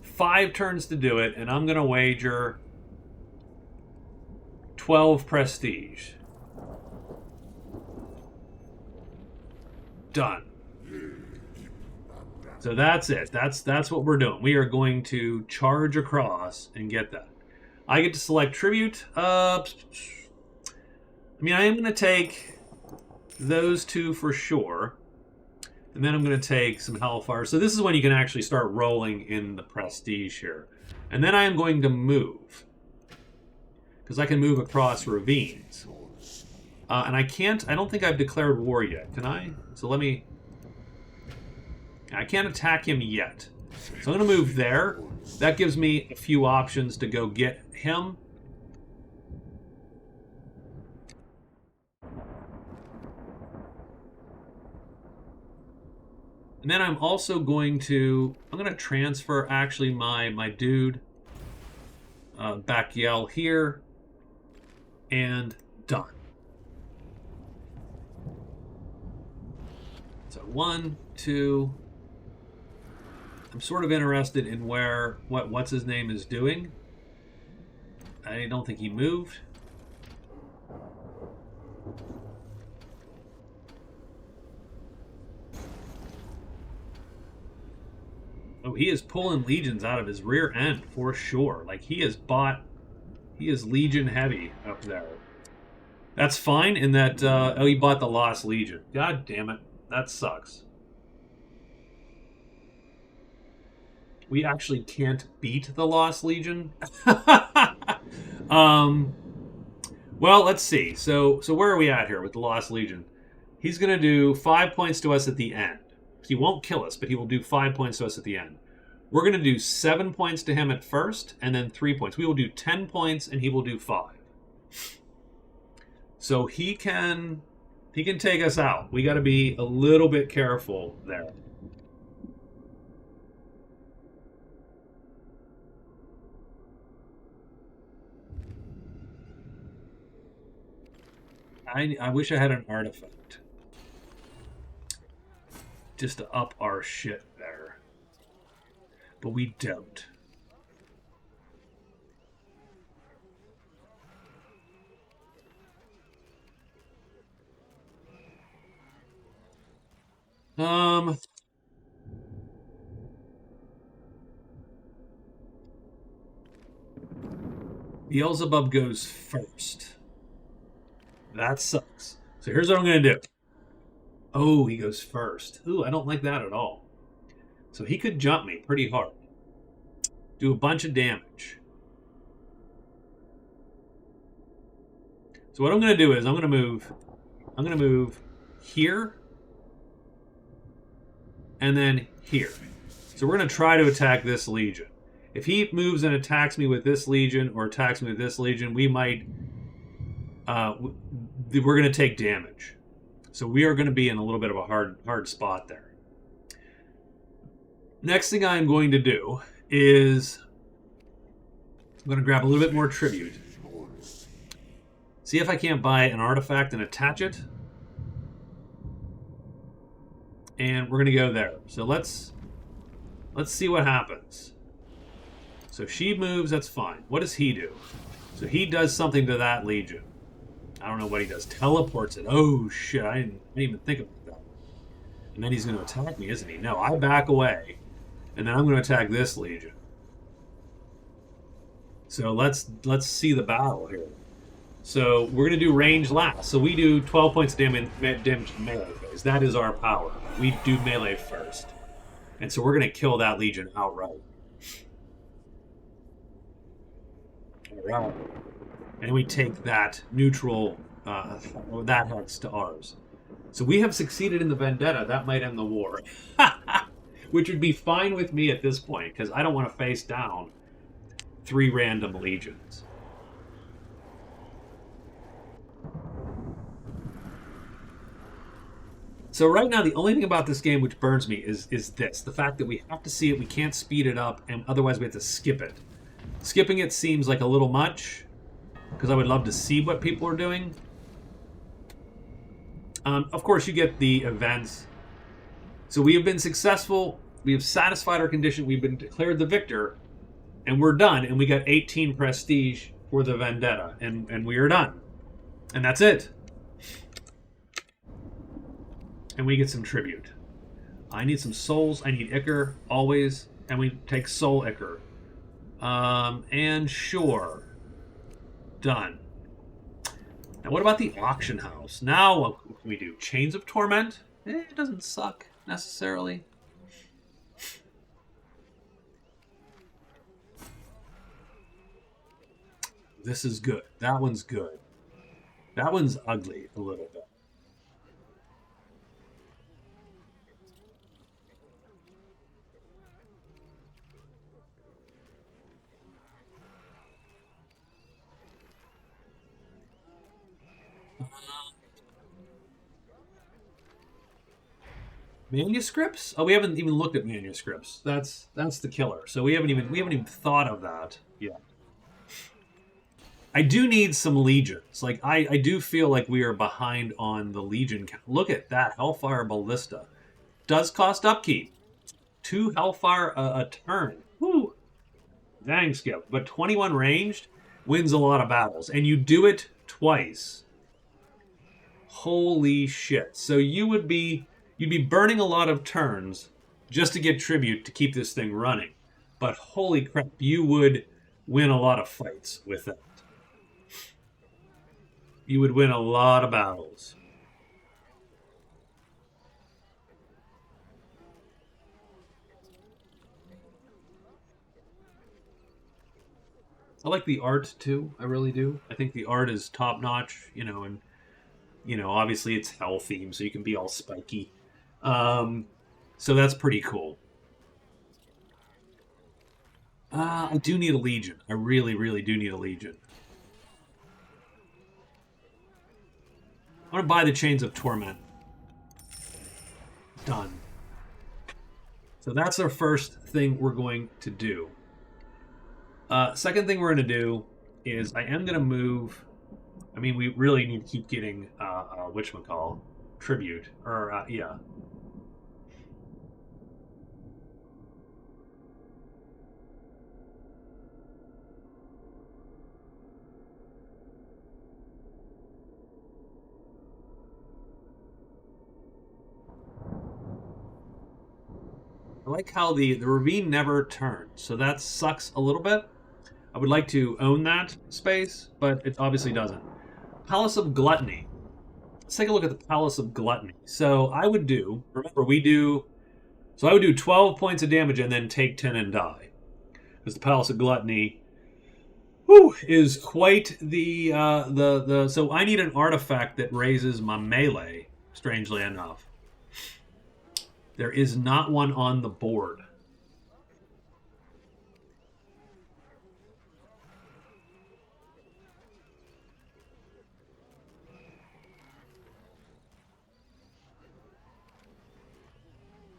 5 turns to do it, and I'm going to wager 12 prestige. Done. So that's it. That's what we're doing. We are going to charge across and get that. I get to select tribute. I am going to take those 2 for sure. And then I'm going to take some Hellfire. So this is when you can actually start rolling in the prestige here. And then I am going to move. Because I can move across ravines. And I don't think I've declared war yet, can I? So I can't attack him yet. So I'm going to move there. That gives me a few options to go get him. And then I'm also going to transfer actually my dude back yell here. And done. So 1, 2. I'm sort of interested in what's his name is doing. I don't think he moved. Oh, he is pulling legions out of his rear end for sure. Like, he is legion heavy up there. That's fine in that, oh, he bought the Lost Legion. God damn it. That sucks. We actually can't beat the Lost Legion. Well, let's see. So where are we at here with the Lost Legion? He's going to do 5 points to us at the end. He won't kill us, but he will do 5 points to us at the end. We're going to do 7 points to him at first, and then 3 points. We will do 10 points, and he will do 5. So he can take us out. We got to be a little bit careful there. I wish I had an artifact just to up our shit there, but we don't. Beelzebub goes first. That sucks. So here's what I'm going to do. Oh, he goes first. Ooh, I don't like that at all. So he could jump me pretty hard. Do a bunch of damage. So what I'm going to do is I'm going to move here and then here. So we're going to try to attack this legion. If he moves and attacks me with this legion or attacks me with this legion, we might we're going to take damage. So we are going to be in a little bit of a hard spot there. Next thing I'm going to do is I'm going to grab a little bit more tribute. See if I can't buy an artifact and attach it. And we're going to go there. So let's see what happens. So she moves, that's fine. What does he do? So he does something to that legion. I don't know what he does. Teleports it. Oh, shit. I didn't even think about that. And then he's going to attack me, isn't he? No, I back away. And then I'm going to attack this legion. So let's see the battle here. So we're going to do range last. So we do 12 points of damage to melee phase. That is our power. We do melee first. And so we're going to kill that legion outright. Alright. And we take that neutral, that hex to ours. So we have succeeded in the vendetta. That might end the war. Which would be fine with me at this point, because I don't want to face down 3 random legions. So right now, the only thing about this game which burns me is this. The fact that we have to see it, we can't speed it up, and otherwise we have to skip it. Skipping it seems like a little much, because I would love to see what people are doing. Of course, you get the events. So we have been successful. We have satisfied our condition. We've been declared the victor, and we're done. And we got 18 prestige for the vendetta, and we are done. And that's it. And we get some tribute. I need some souls. I need Ichor, always. And we take soul Ichor. And sure. Done. Now what about the auction house? Now what can we do? Chains of Torment? It doesn't suck, necessarily. This is good. That one's good. That one's ugly a little bit. Manuscripts? Oh, we haven't even looked at manuscripts. That's the killer. So we haven't even thought of that yet. I do need some legions. Like I do feel like we are behind on the legion count. Look at that Hellfire Ballista. Does cost upkeep. 2 Hellfire a turn. Woo. Dang, Skip. But 21 ranged wins a lot of battles, and you do it twice. Holy shit. So you'd be burning a lot of turns just to get tribute to keep this thing running. But holy crap, you would win a lot of fights with that. You would win a lot of battles. I like the art too. I really do. I think the art is top notch, and obviously it's hell themed, so you can be all spiky. So that's pretty cool. I do need a legion. I really, really do need a legion. I want to buy the Chains of Torment. Done. So that's our first thing we're going to do. Second thing we're going to do is I am going to move. I mean, we really need to keep getting whatchamacall, tribute. Or, yeah. I like how the ravine never turns, so that sucks a little bit. I would like to own that space, but it obviously doesn't. Palace of Gluttony. Let's take a look at the Palace of Gluttony. So I would do, remember so I would do 12 points of damage and then take 10 and die. Because the Palace of Gluttony is quite the so I need an artifact that raises my melee, strangely enough. There is not one on the board.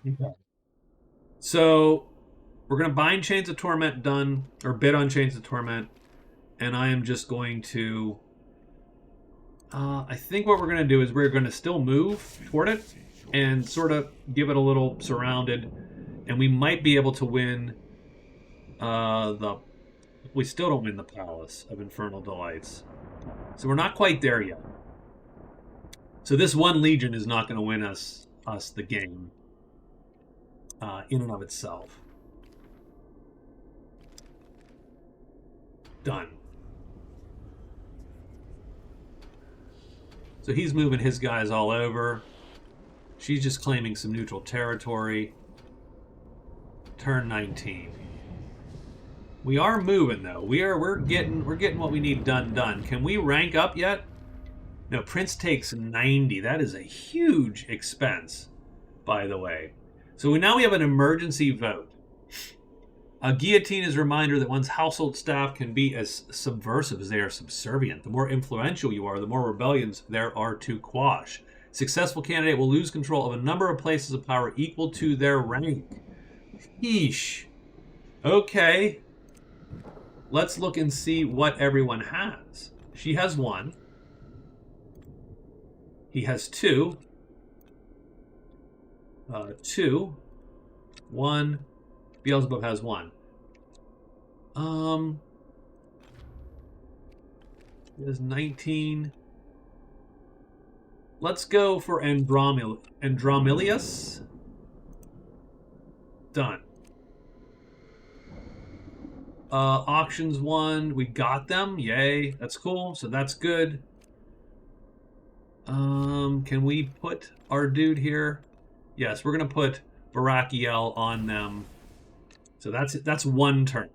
Okay. So we're going to bind Chains of Torment done, or bid on Chains of Torment, and I am just going to... I think what we're going to do is we're going to still move toward it and sort of give it a little surrounded, and we might be able to win we still don't win the Palace of Infernal Delights. So we're not quite there yet. So this one Legion is not going to win us the game in and of itself. Done. So he's moving his guys all over. She's just claiming some neutral territory. Turn 19. We are moving though. We're getting what we need done. Can we rank up yet? No, Prince takes 90. That is a huge expense, by the way. So now we have an emergency vote. A guillotine is a reminder that one's household staff can be as subversive as they are subservient. The more influential you are, the more rebellions there are to quash. Successful candidate will lose control of a number of places of power equal to their rank. Yeesh. Okay. Let's look and see what everyone has. She has 1. He has 2. 2. 1. Beelzebub has 1. He has 19. Let's go for Andromilius. Done. Auctions 1. We got them. Yay. That's cool. So that's good. Can we put our dude here? Yes, we're going to put Barakiel on them. So that's 1 turn.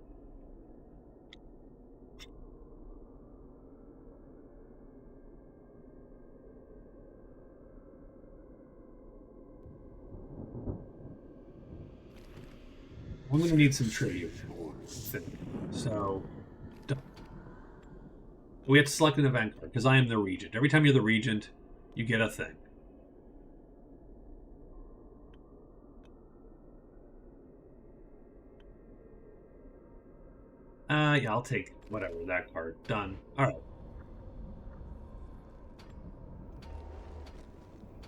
I'm going to need some tribute. So we have to select an event card because I am the regent. Every time you're the regent, you get a thing. Yeah, I'll take whatever, that card. Done. All right.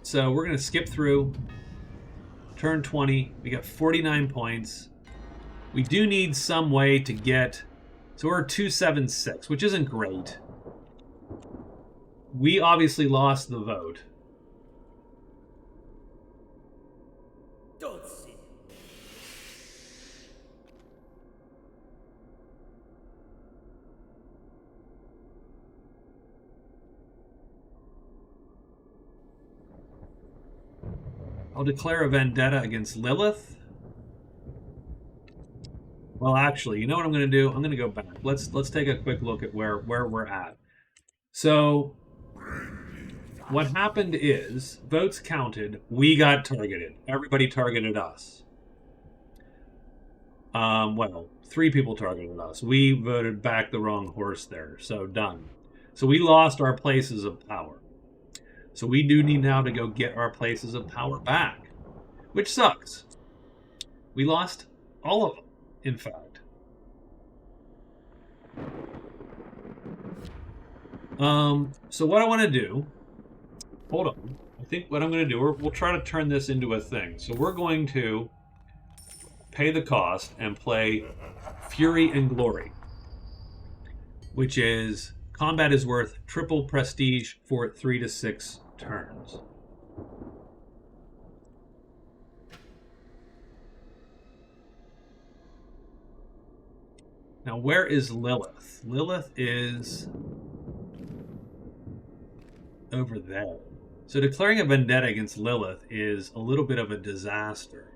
So we're going to skip through. Turn 20. We got 49 points. We do need some way to get... So we're 276, which isn't great. We obviously lost the vote. I'll declare a vendetta against Lilith. Well, actually, you know what I'm going to do? I'm going to go back. Let's take a quick look at where we're at. So what happened is votes counted. We got targeted. Everybody targeted us. Well, 3 people targeted us. We voted back the wrong horse there. So done. So we lost our places of power. So we do need now to go get our places of power back, which sucks. We lost all of them, in fact. So what I want to do, hold on. I think what I'm going to do, we'll try to turn this into a thing. So we're going to pay the cost and play Fury and Glory, which is combat is worth triple prestige for 3 to 6 turns. Now, where is Lilith? Lilith is over there. So declaring a vendetta against Lilith is a little bit of a disaster.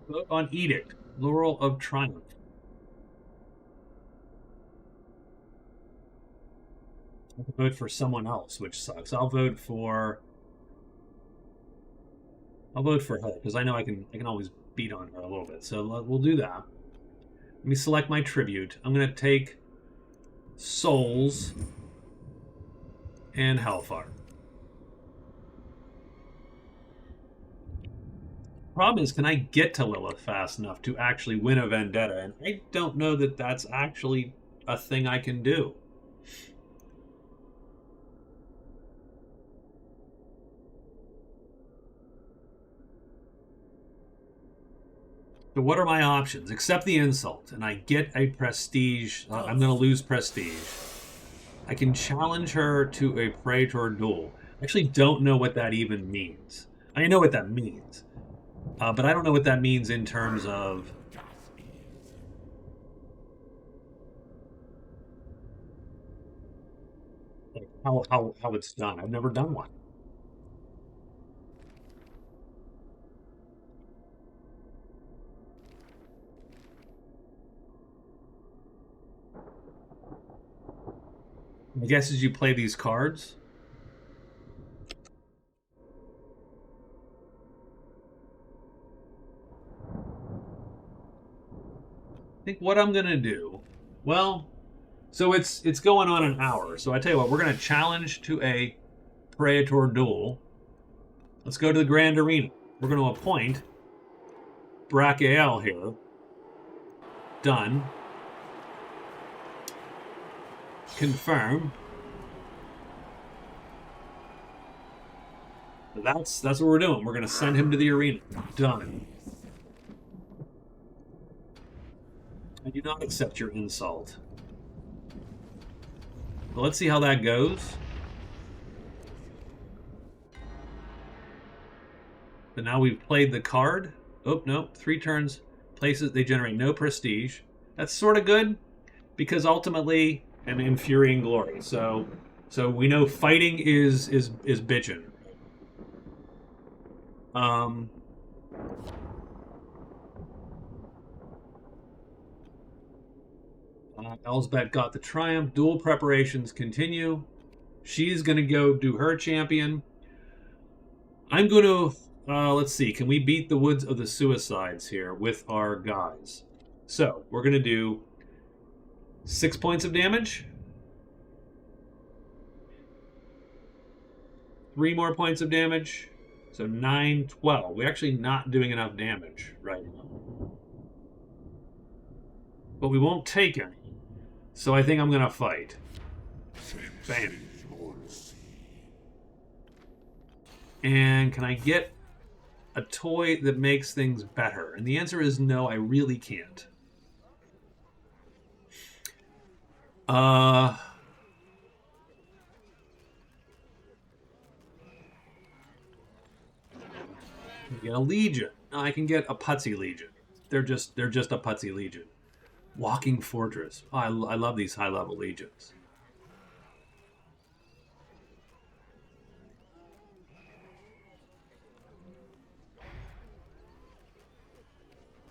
Vote on Edict, Laurel of Triumph. I can vote for someone else, which sucks. I'll vote for her because I know I can always beat on her a little bit. So we'll do that. Let me select my tribute. I'm going to take Souls and Hellfire. Problem is, can I get to Lilith fast enough to actually win a vendetta? And I don't know that that's actually a thing I can do. So what are my options? Accept the insult, and I get a prestige. I'm going to lose prestige. I can challenge her to a Praetor duel. I actually don't know what that even means. I know what that means. But I don't know what that means in terms of... like how it's done. I've never done one. I guess as you play these cards... I think what I'm going to do... Well, so it's going on an hour. So I tell you what, we're going to challenge to a Praetor duel. Let's go to the Grand Arena. We're going to appoint Brachiel here. Done. Confirm. That's what we're doing. We're going to send him to the arena. Done. I do not accept your insult. Well, let's see how that goes. But now we've played the card. Oh, no. 3 turns. Places, they generate no prestige. That's sort of good because ultimately I'm in Fury and Glory. So we know fighting is bitchin'. Elsbeth got the triumph. Duel preparations continue. She's going to go do her champion. I'm going to... let's see. Can we beat the Woods of the Suicides here with our guys? So, we're going to do 6 points of damage. 3 more points of damage. So 9, 12. We're actually not doing enough damage right now. But we won't take any. So I think I'm going to fight. Bam. And can I get a toy that makes things better? And the answer is no, I really can't. Get a legion. I can get a putsy legion. They're just a putsy legion. Walking fortress. Oh, I love these high level legions.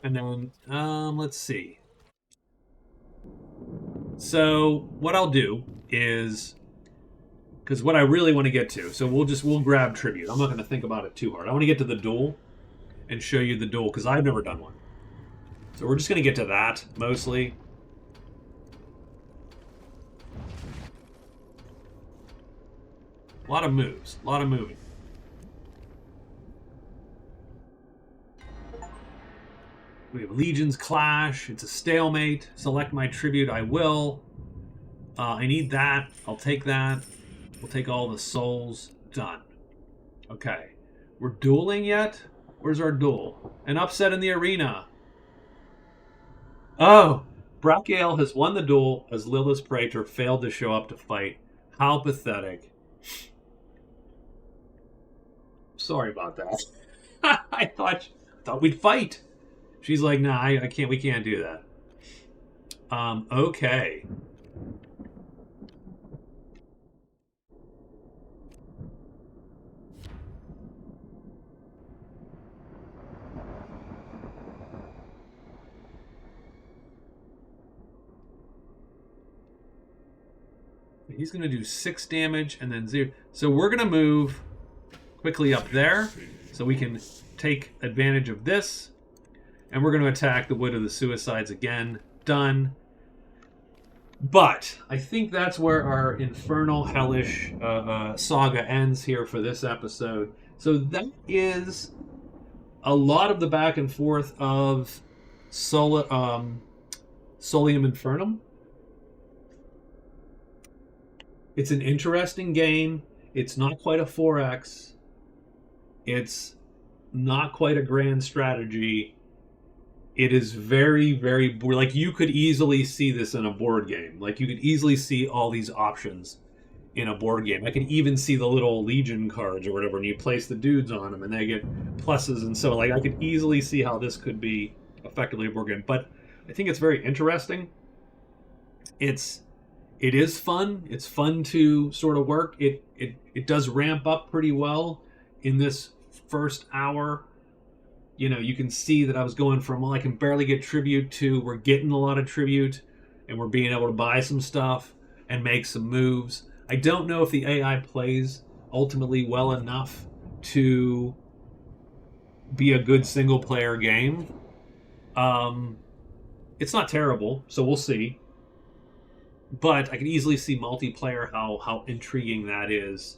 And then let's see. So what I'll do is, because what I really want to get to, so we'll grab tribute. I'm not going to think about it too hard. I want to get to the duel and show you the duel because I've never done one. So we're just going to get to that mostly. A lot of moves, a lot of moving. We have Legions Clash. It's a stalemate. Select my tribute. I will. I need that. I'll take that. We'll take all the souls. Done. Okay. We're dueling yet? Where's our duel? An upset in the arena. Oh! Brachiel has won the duel as Lilith's Praetor failed to show up to fight. How pathetic. Sorry about that. I thought we'd fight. She's like, nah, I can't. We can't do that. Okay. He's going to do 6 damage and then 0. So we're going to move quickly up there so we can take advantage of this. And we're going to attack the Wood of the Suicides again. Done. But I think that's where our infernal, hellish saga ends here for this episode. So that is a lot of the back and forth of Solium Infernum. It's an interesting game. It's not quite a 4X. It's not quite a grand strategy. It is very, very... Like, you could easily see this in a board game. Like, you could easily see all these options in a board game. I could even see the little Legion cards or whatever, and you place the dudes on them, and they get pluses and so. Like, I could easily see how this could be effectively a board game. But I think it's very interesting. It is fun. It's fun to sort of work. It does ramp up pretty well in this first hour. You know, you can see that I was going from, well, I can barely get tribute to we're getting a lot of tribute and we're being able to buy some stuff and make some moves. I don't know if the AI plays ultimately well enough to be a good single player game. It's not terrible, so we'll see. But I can easily see multiplayer, how intriguing that is.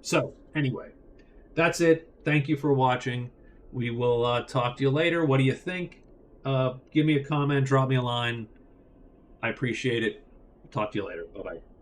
So, anyway, that's it. Thank you for watching. We will talk to you later. What do you think? Give me a comment. Drop me a line. I appreciate it. Talk to you later. Bye-bye.